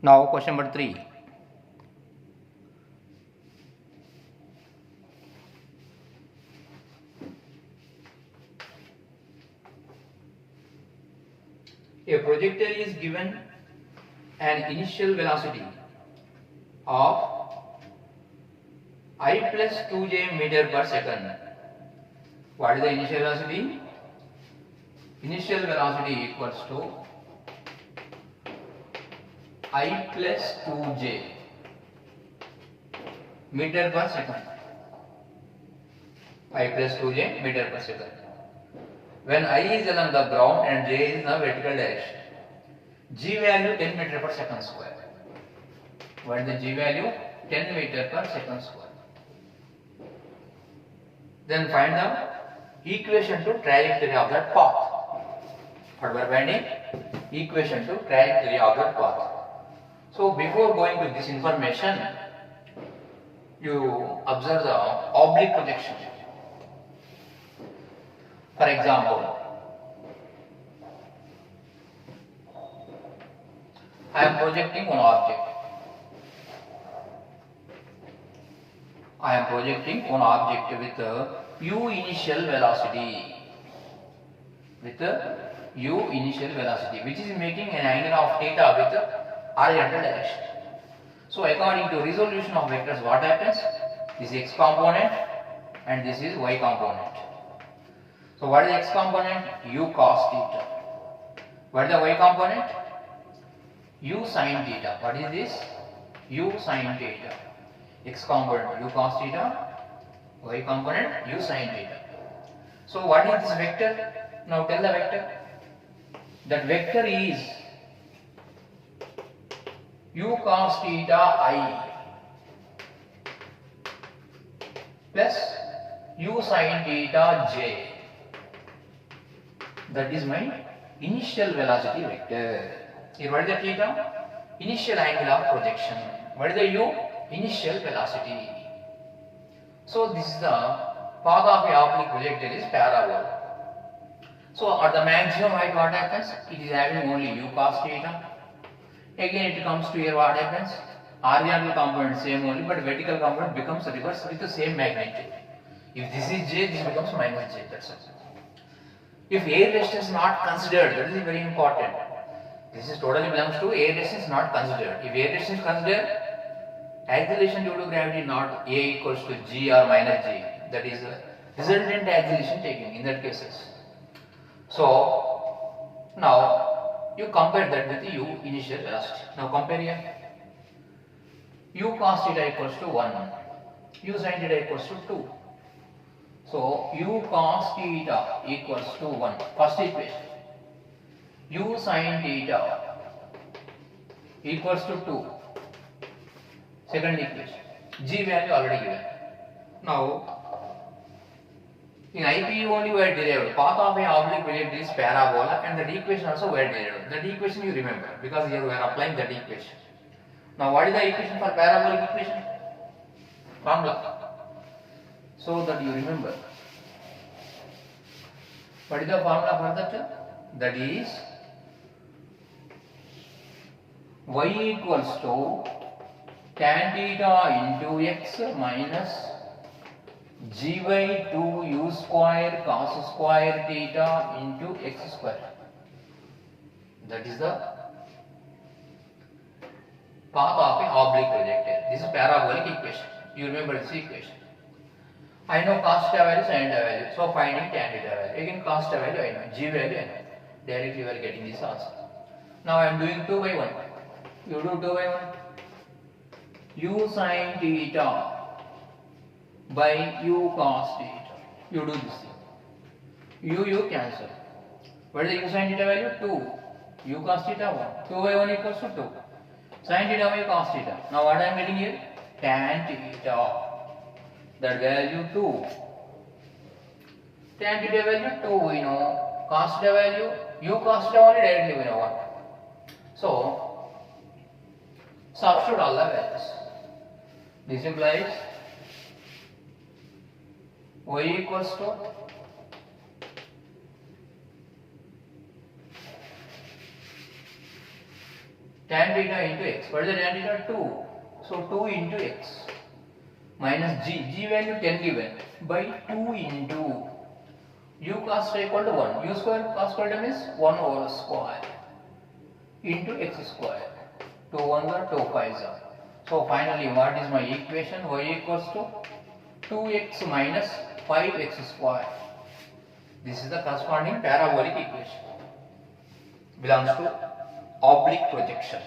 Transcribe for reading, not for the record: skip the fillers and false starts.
Now question number 3. A projectile is given an initial velocity of I plus 2j meter per second. What is the initial velocity? Initial velocity equals to I plus 2j meter per second. I plus 2j meter per second. When I is along the ground and j is in the vertical direction. G value 10 meter per second square. What is the G value? 10 meter per second square. Then find the equation to trajectory of that path. What we are finding? Equation to trajectory of that path. So before going to this information, you observe the oblique projection. For example, I am projecting one object. I am projecting one object with a u initial velocity. With a u initial velocity, which is making an angle of theta with a horizontal direction. So according to resolution of vectors, what happens? This is x component and this is y component. So what is the x component? U cos theta. What is the y component? U sin theta. What is this? U sin theta. X component u cos theta, y component u sin theta. So what is this vector? Now tell the vector. That vector is u cos theta I plus u sin theta j. That is my initial velocity vector. Here what is the theta? Initial angle of projection. What is the u? Initial velocity. So this is the path of a oblique projectile is parabol. So at the maximum height what happens? It is having only u cos theta. Again it comes to here what happens? Horizontal component same only, but vertical component becomes reverse with the same magnitude. If this is j, this becomes minus j. That's all. If air resistance not considered, that is very important. This is totally belongs to air resistance not considered. If air resistance considered, acceleration due to gravity not a equals to g or minus g. That is the resultant acceleration taking in that cases. So now you compare that with the u initial velocity. Now compare here. U cos theta equals to 1. U sin theta equals to 2. So u cos theta equals to 1. First equation. U sin theta equals to 2. Second equation. G value already given. Now in IPU only we are derived. Path of a oblique projectile is parabola and that equation also we are derived. That equation you remember because here we are applying that equation. Now what is the equation for parabolic equation? Formula. So that you remember. What is the formula for that? That is y equals to tan theta into x minus g by 2 u square cos square theta into x square. That is the path of an oblique projectile. This is parabolic equation. You remember this equation. I know cos theta value, sin theta value. So finding tan theta value. Again cos theta value I know, g value I know. Directly we are getting this answer. Now I am doing 2 by 1. You do 2 by 1. U sin theta by u cos theta. You do this thing. U cancel. What is the u sin theta value? 2. U cos theta 1. 2 by 1 equals to 2. Sin theta by cos theta. Now what I am getting here? Tan theta. That value 2. Tan theta value 2 we know. Cos theta value, u cos theta only directly we know 1. So substitute all the values. This implies y equals to tan theta into x. What is the tan theta? 2. So 2 into x minus g value 10 given by 2 into u cos phi equal to 1. U square cos phi term is 1 over square into x square. 2 1s are 2 5s are. So finally what is my equation? Y equals to 2x minus 5x square. This is the corresponding parabolic equation. Belongs to oblique projection.